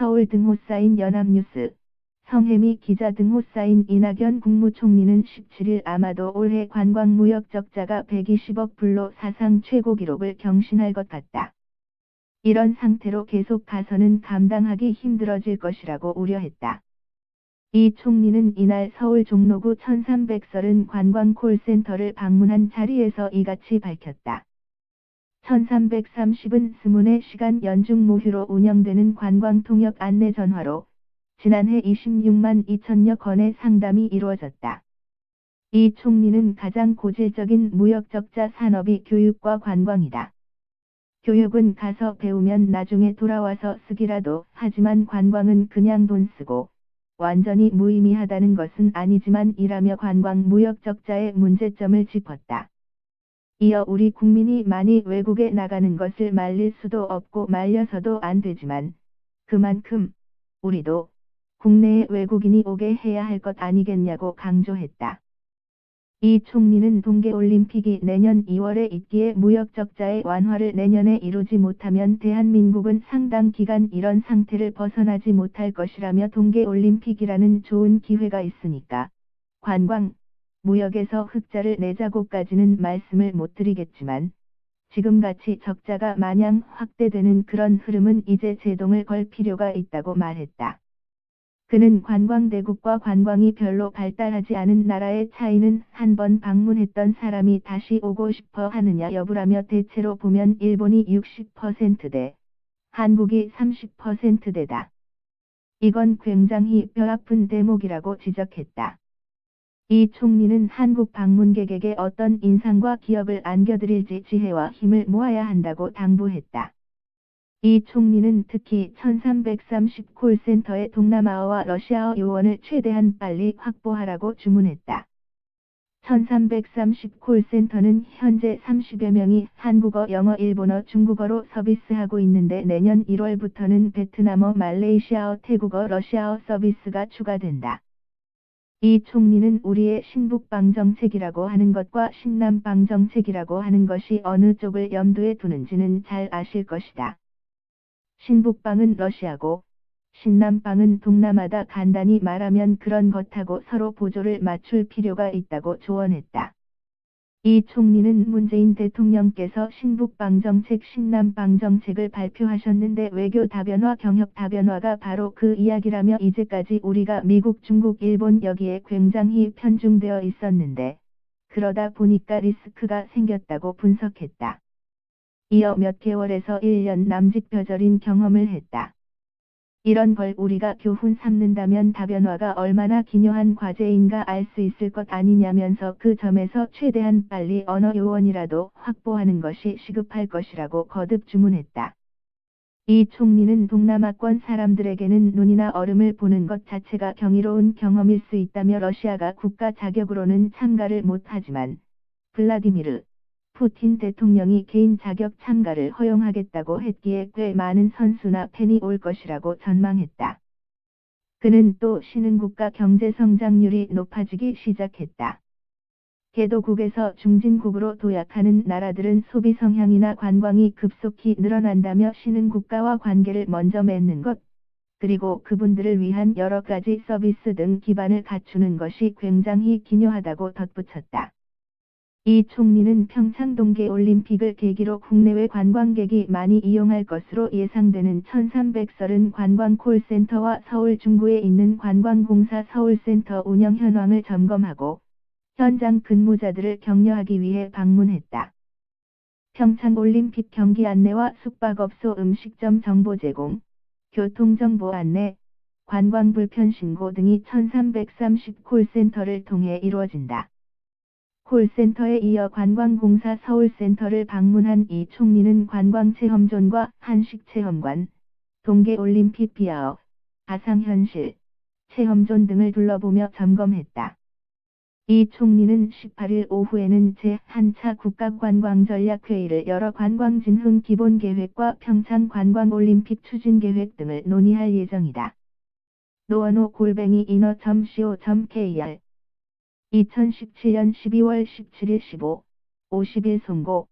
서울 등호 쌓인 연합뉴스, 성혜미 기자 등호 쌓인 이낙연 국무총리는 17일 아마도 올해 관광무역 적자가 120억 불로 사상 최고 기록을 경신할 것 같다. 이런 상태로 계속 가서는 감당하기 힘들어질 것이라고 우려했다. 이 총리는 이날 서울 종로구 1330 관광 콜센터를 방문한 자리에서 이같이 밝혔다. 1330은 24시간 연중 무휴로 운영되는 관광통역 안내전화로 지난해 26만 2천여 건의 상담이 이루어졌다. 이 총리는 가장 고질적인 무역적자 산업이 교육과 관광이다. 교육은 가서 배우면 나중에 돌아와서 쓰기라도 하지만 관광은 그냥 돈 쓰고 완전히 무의미하다는 것은 아니지만 이라며 관광 무역 적자의 문제점을 짚었다. 이어 우리 국민이 많이 외국에 나가는 것을 말릴 수도 없고 말려서도 안 되지만 그만큼 우리도 국내에 외국인이 오게 해야 할 것 아니겠냐고 강조했다. 이 총리는 동계올림픽이 내년 2월에 있기에 무역 적자의 완화를 내년에 이루지 못하면 대한민국은 상당 기간 이런 상태를 벗어나지 못할 것이라며 동계올림픽이라는 좋은 기회가 있으니까 관광, 무역에서 흑자를 내자고까지는 말씀을 못 드리겠지만 지금같이 적자가 마냥 확대되는 그런 흐름은 이제 제동을 걸 필요가 있다고 말했다. 그는 관광대국과 관광이 별로 발달하지 않은 나라의 차이는 한 번 방문했던 사람이 다시 오고 싶어 하느냐 여부라며 대체로 보면 일본이 60%대, 한국이 30%대다. 이건 굉장히 뼈아픈 대목이라고 지적했다. 이 총리는 한국 방문객에게 어떤 인상과 기업을 안겨드릴지 지혜와 힘을 모아야 한다고 당부했다. 이 총리는 특히 1330 콜센터의 동남아어와 러시아어 요원을 최대한 빨리 확보하라고 주문했다. 1330 콜센터는 현재 30여 명이 한국어, 영어, 일본어, 중국어로 서비스하고 있는데 내년 1월부터는 베트남어, 말레이시아어, 태국어, 러시아어 서비스가 추가된다. 이 총리는 우리의 신북방 정책이라고 하는 것과 신남방 정책이라고 하는 것이 어느 쪽을 염두에 두는지는 잘 아실 것이다. 신북방은 러시아고 신남방은 동남아다. 간단히 말하면 그런 것하고 서로 보조를 맞출 필요가 있다고 조언했다. 이 총리는 문재인 대통령께서 신북방 정책, 신남방 정책을 발표하셨는데 외교 다변화, 경협 다변화가 바로 그 이야기라며 이제까지 우리가 미국, 중국, 일본 여기에 굉장히 편중되어 있었는데 그러다 보니까 리스크가 생겼다고 분석했다. 이어 몇 개월에서 1년 남짓벼절인 경험을 했다. 이런 걸 우리가 교훈 삼는다면 다변화가 얼마나 기묘한 과제인가 알 수 있을 것 아니냐면서 그 점에서 최대한 빨리 언어 요원이라도 확보하는 것이 시급할 것이라고 거듭 주문했다. 이 총리는 동남아권 사람들에게는 눈이나 얼음을 보는 것 자체가 경이로운 경험일 수 있다며 러시아가 국가 자격으로는 참가를 못하지만 블라디미르 푸틴 대통령이 개인 자격 참가를 허용하겠다고 했기에 꽤 많은 선수나 팬이 올 것이라고 전망했다. 그는 또 신흥국가 경제 성장률이 높아지기 시작했다. 개도국에서 중진국으로 도약하는 나라들은 소비 성향이나 관광이 급속히 늘어난다며 신흥국가와 관계를 먼저 맺는 것, 그리고 그분들을 위한 여러 가지 서비스 등 기반을 갖추는 것이 굉장히 기묘하다고 덧붙였다. 이 총리는 평창 동계올림픽을 계기로 국내외 관광객이 많이 이용할 것으로 예상되는 1330 관광 콜센터와 서울 중구에 있는 관광공사 서울센터 운영 현황을 점검하고 현장 근무자들을 격려하기 위해 방문했다. 평창올림픽 경기 안내와 숙박업소 음식점 정보 제공, 교통정보 안내, 관광 불편 신고 등이 1330 콜센터를 통해 이루어진다. 콜센터에 이어 관광공사 서울센터를 방문한 이 총리는 관광체험존과 한식체험관, 동계올림픽 비하업, 가상현실, 체험존 등을 둘러보며 점검했다. 이 총리는 18일 오후에는 제1차 국가관광전략회의를 열어 관광진흥 기본계획과 평창관광올림픽 추진계획 등을 논의할 예정이다. 노원호@inno.co.kr 2017년 12월 17일 15, 50일 송고